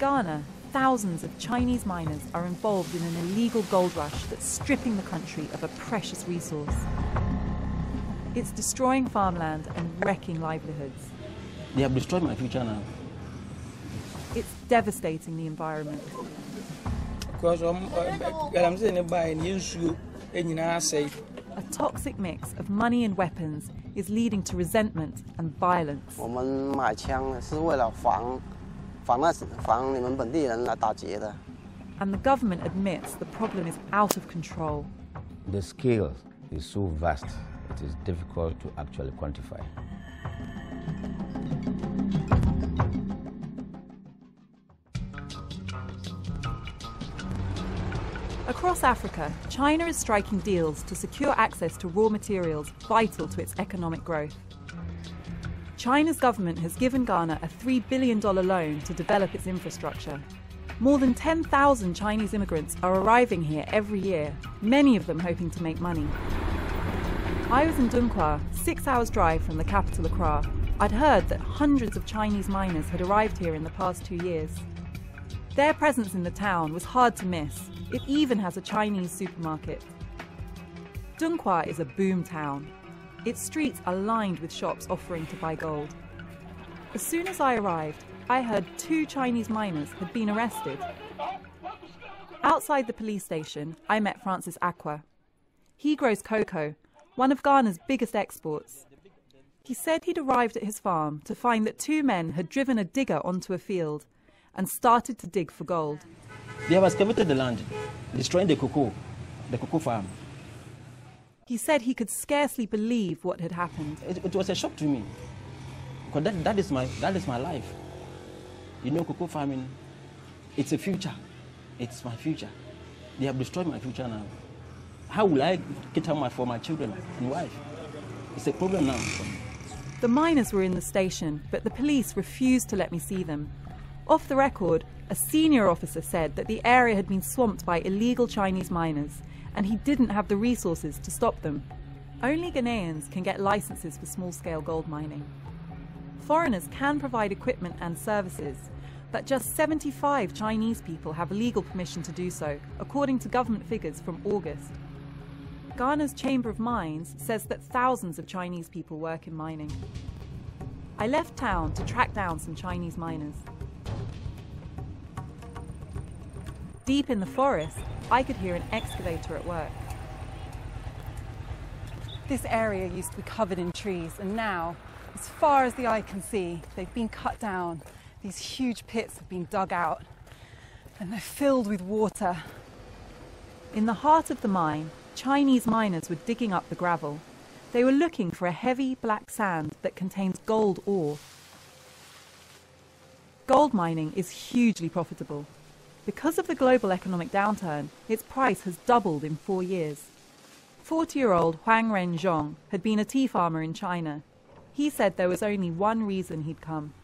Ghana, thousands of Chinese miners are involved in an illegal gold rush that's stripping the country of a precious resource. It's destroying farmland and wrecking livelihoods. They have destroyed my future now. It's devastating the environment. A toxic mix of money and weapons is leading to resentment and violence. And the government admits the problem is out of control. The scale is so vast, it is difficult to actually quantify. Across Africa, China is striking deals to secure access to raw materials vital to its economic growth. China's government has given Ghana a $3 billion loan to develop its infrastructure. More than 10,000 Chinese immigrants are arriving here every year, many of them hoping to make money. I was in Dunqua, 6 hours drive from the capital Accra. I'd heard that hundreds of Chinese miners had arrived here in the past 2 years. Their presence in the town was hard to miss. It even has a Chinese supermarket. Dunqua is a boom town. Its streets are lined with shops offering to buy gold. As soon as I arrived, I heard 2 Chinese miners had been arrested. Outside the police station, I met Francis Aqua. He grows cocoa, one of Ghana's biggest exports. He said he'd arrived at his farm to find that 2 men had driven a digger onto a field and started to dig for gold. They have excavated the land, destroying the cocoa farm. He said he could scarcely believe what had happened. It was a shock to me, because that is my life. You know, cocoa farming, it's a future. It's my future. They have destroyed my future now. How will I get out for my children and wife? It's a problem now. The miners were in the station, but the police refused to let me see them. Off the record, a senior officer said that the area had been swamped by illegal Chinese miners, and he didn't have the resources to stop them. Only Ghanaians can get licenses for small-scale gold mining. Foreigners can provide equipment and services, but just 75 Chinese people have legal permission to do so, according to government figures from August. Ghana's Chamber of Mines says that thousands of Chinese people work in mining. I left town to track down some Chinese miners. Deep in the forest, I could hear an excavator at work. This area used to be covered in trees, and now, as far as the eye can see, they've been cut down. These huge pits have been dug out, and they're filled with water. In the heart of the mine, Chinese miners were digging up the gravel. They were looking for a heavy black sand that contains gold ore. Gold mining is hugely profitable. Because of the global economic downturn, its price has doubled in 4 years. 40-year-old Huang Renzhong had been a tea farmer in China. He said there was only one reason he'd come.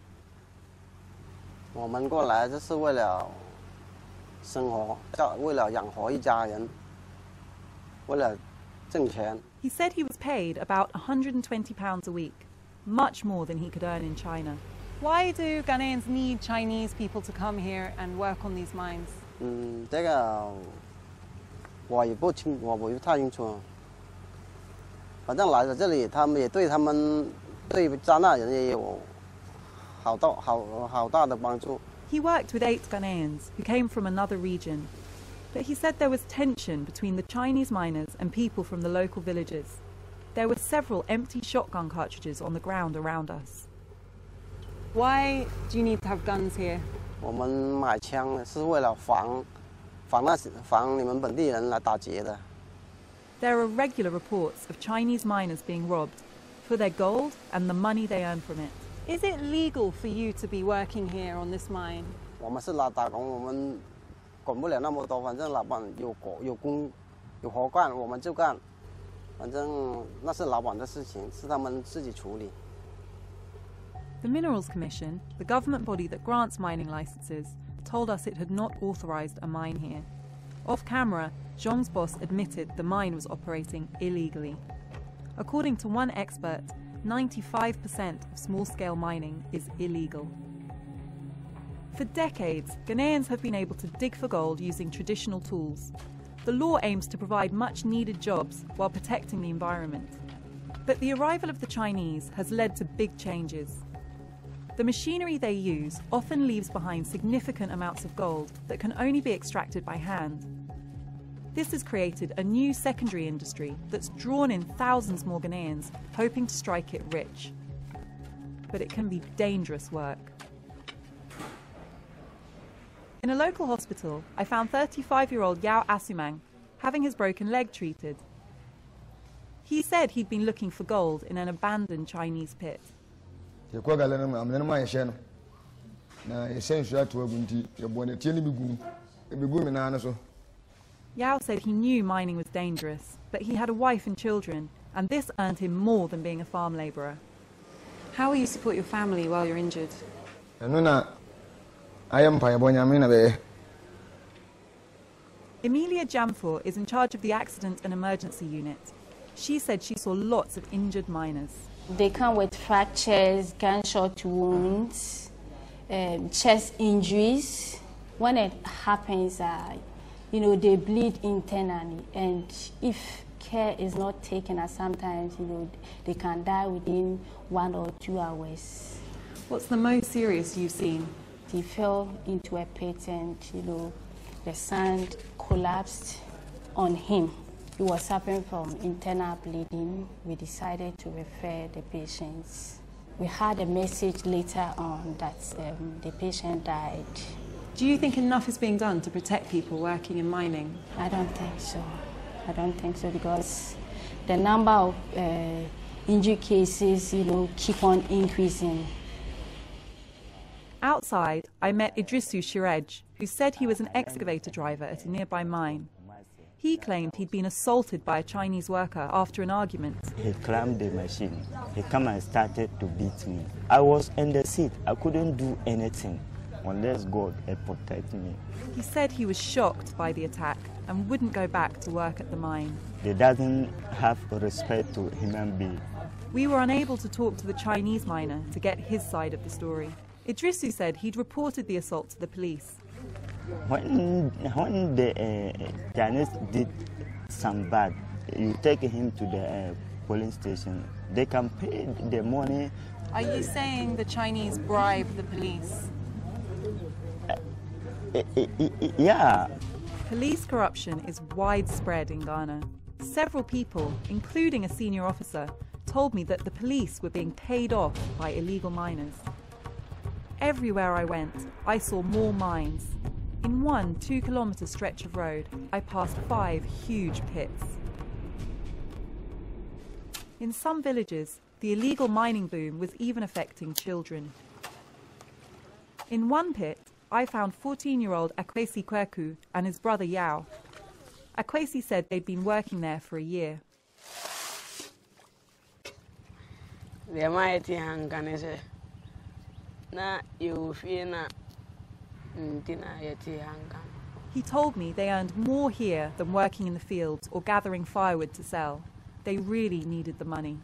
He said he was paid about £120 a week, much more than he could earn in China. Why do Ghanaians need Chinese people to come here and work on these mines? He worked with 8 Ghanaians who came from another region, but he said there was tension between the Chinese miners and people from the local villages. There were several empty shotgun cartridges on the ground around us. Why do you need to have guns here? There are regular reports of Chinese miners being robbed for their gold and the money they earn from it. Is it legal for you to be working here on this mine? The Minerals Commission, the government body that grants mining licenses, told us it had not authorised a mine here. Off camera, Zhong's boss admitted the mine was operating illegally. According to one expert, 95% of small-scale mining is illegal. For decades, Ghanaians have been able to dig for gold using traditional tools. The law aims to provide much-needed jobs while protecting the environment. But the arrival of the Chinese has led to big changes. The machinery they use often leaves behind significant amounts of gold that can only be extracted by hand. This has created a new secondary industry that's drawn in thousands more Ghanaians, hoping to strike it rich. But it can be dangerous work. In a local hospital, I found 35-year-old Yao Asumang having his broken leg treated. He said he'd been looking for gold in an abandoned Chinese pit. Yao said he knew mining was dangerous, but he had a wife and children, and this earned him more than being a farm labourer. How will you support your family while you're injured? Emilia Jamfor is in charge of the accident and emergency unit. She said she saw lots of injured miners. They come with fractures, gunshot wounds, chest injuries. When it happens, they bleed internally, and if care is not taken, sometimes they can die within 1 or 2 hours. What's the most serious you've seen? He fell into a pit, and the sand collapsed on him. He was suffering from internal bleeding. We decided to refer the patients. We had a message later on that the patient died. Do you think enough is being done to protect people working in mining? I don't think so. I don't think so, because the number of injury cases, keep on increasing. Outside, I met Idrisu Shirej, who said he was an excavator driver at a nearby mine. He claimed he'd been assaulted by a Chinese worker after an argument. He climbed the machine. He came and started to beat me. I was in the seat. I couldn't do anything unless God had protected me. He said he was shocked by the attack and wouldn't go back to work at the mine. They doesn't have respect to human beings. We were unable to talk to the Chinese miner to get his side of the story. Idrisu said he'd reported the assault to the police. When the Chinese did some bad, you take him to the police station. They can pay the money. Are you saying the Chinese bribe the police? Yeah. Police corruption is widespread in Ghana. Several people, including a senior officer, told me that the police were being paid off by illegal miners. Everywhere I went, I saw more mines. In one 2-kilometre stretch of road, I passed 5 huge pits. In some villages, the illegal mining boom was even affecting children. In one pit, I found 14-year-old Akwesi Kweku and his brother Yao. Akwesi said they'd been working there for a year. He told me they earned more here than working in the fields or gathering firewood to sell. They really needed the money.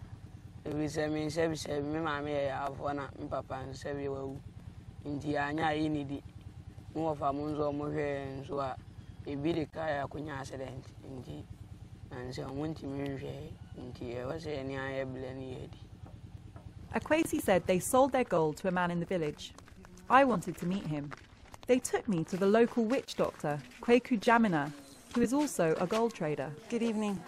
Akwesi said they sold their gold to a man in the village. I wanted to meet him. They took me to the local witch doctor, Kweku Jamina, who is also a gold trader. Good evening.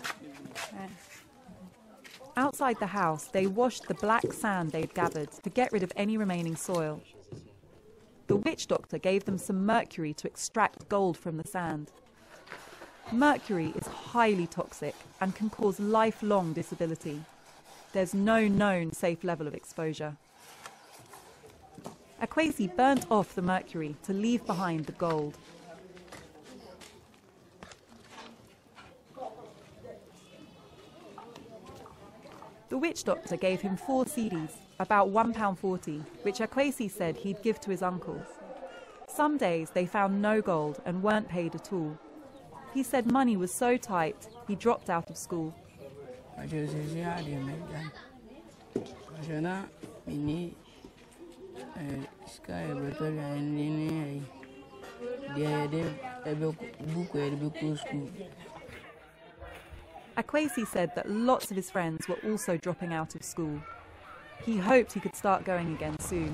Outside the house, they washed the black sand they'd gathered to get rid of any remaining soil. The witch doctor gave them some mercury to extract gold from the sand. Mercury is highly toxic and can cause lifelong disability. There's no known safe level of exposure. Akwesi burnt off the mercury to leave behind the gold. The witch doctor gave him 4 cedis, about £1.40, which Akwesi said he'd give to his uncle. Some days they found no gold and weren't paid at all. He said money was so tight, he dropped out of school. Sky better and in a book school. Akwesi said that lots of his friends were also dropping out of school. He hoped he could start going again soon.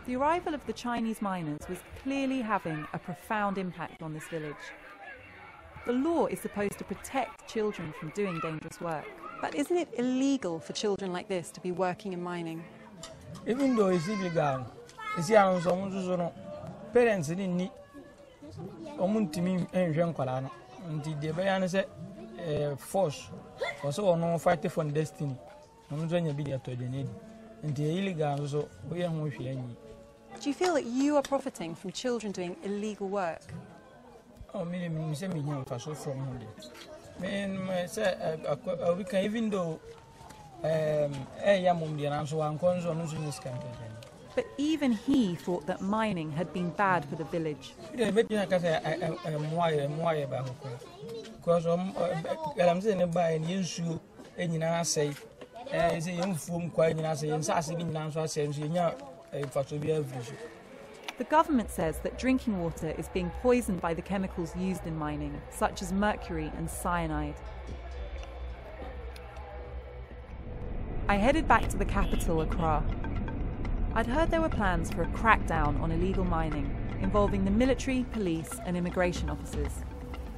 The arrival of the Chinese miners was clearly having a profound impact on this village. The law is supposed to protect children from doing dangerous work. But isn't it illegal for children like this to be working in mining? Even though it's illegal, parents didn't need until the force for so no fight for destiny. Do you feel that you are profiting from children doing illegal work? Oh, me say me so from we can even though but even he thought that mining had been bad for the village. The government says that drinking water is being poisoned by the chemicals used in mining, such as mercury and cyanide. I headed back to the capital, Accra. I'd heard there were plans for a crackdown on illegal mining, involving the military, police and immigration officers.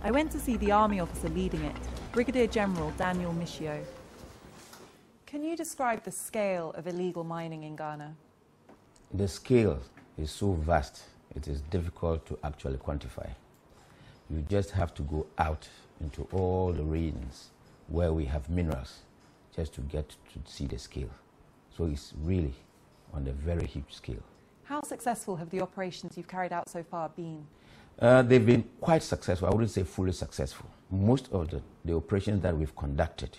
I went to see the army officer leading it, Brigadier General Daniel Michio. Can you describe the scale of illegal mining in Ghana? The scale is so vast, it is difficult to actually quantify. You just have to go out into all the regions where we have minerals just to get to see the scale. So it's really on a very huge scale. How successful have the operations you've carried out so far been? They've been quite successful. I wouldn't say fully successful. Most of the operations that we've conducted,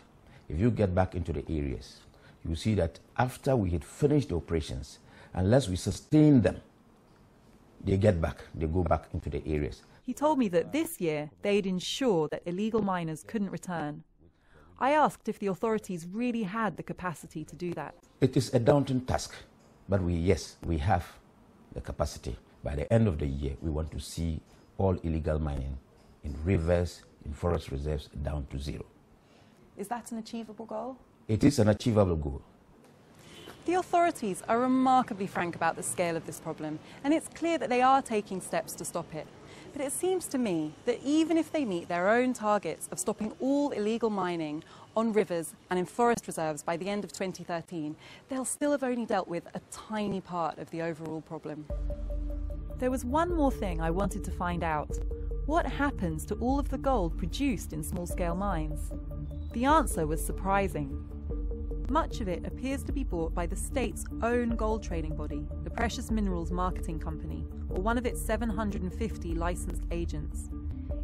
if you get back into the areas, you see that after we had finished the operations, unless we sustain them, they go back into the areas. He told me that this year they'd ensure that illegal miners couldn't return. I asked if the authorities really had the capacity to do that. It is a daunting task, but yes, we have the capacity. By the end of the year, we want to see all illegal mining in rivers, in forest reserves, down to zero. Is that an achievable goal? It is an achievable goal. The authorities are remarkably frank about the scale of this problem, and it's clear that they are taking steps to stop it. But it seems to me that even if they meet their own targets of stopping all illegal mining on rivers and in forest reserves by the end of 2013, they'll still have only dealt with a tiny part of the overall problem. There was one more thing I wanted to find out. What happens to all of the gold produced in small-scale mines? The answer was surprising. Much of it appears to be bought by the state's own gold trading body, the Precious Minerals Marketing Company, or one of its 750 licensed agents.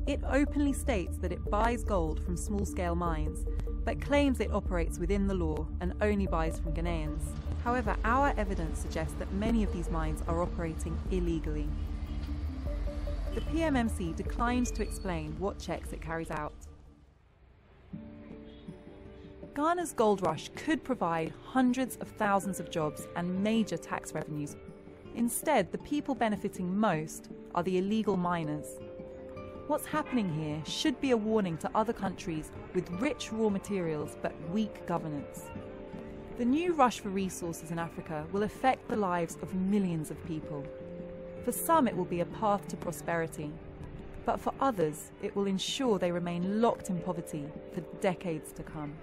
It openly states that it buys gold from small-scale mines, but claims it operates within the law and only buys from Ghanaians. However, our evidence suggests that many of these mines are operating illegally. The PMMC declines to explain what checks it carries out. Ghana's gold rush could provide hundreds of thousands of jobs and major tax revenues. Instead, the people benefiting most are the illegal miners. What's happening here should be a warning to other countries with rich raw materials but weak governance. The new rush for resources in Africa will affect the lives of millions of people. For some, it will be a path to prosperity. But for others, it will ensure they remain locked in poverty for decades to come.